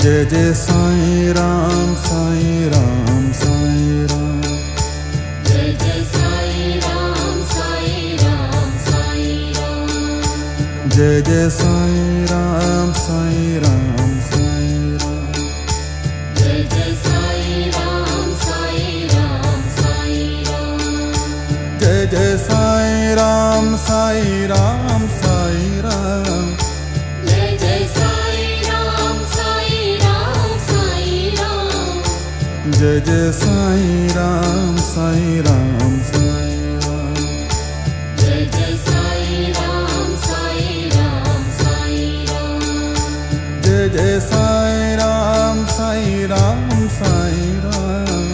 Jai Jai Sai Ram Sai Ram Sai Ram. Jai Jai Sai Ram Sai Ram Sai Ram. Jai Jai Sai Ram Sai Ram Sai Ram. Jai Jai Sai Ram Sai Ram Sai Ram. Jai Jai Sai Ram Sai Ram Sai Ram. Jai Jai Sai Ram Sai Ram Sai Ram. Jai Jai Sai Ram Sai Ram Sai Ram. Jai Jai Sai Ram Sai Ram Sai Ram. Jai Jai Sai Ram Sai Ram Sai Ram.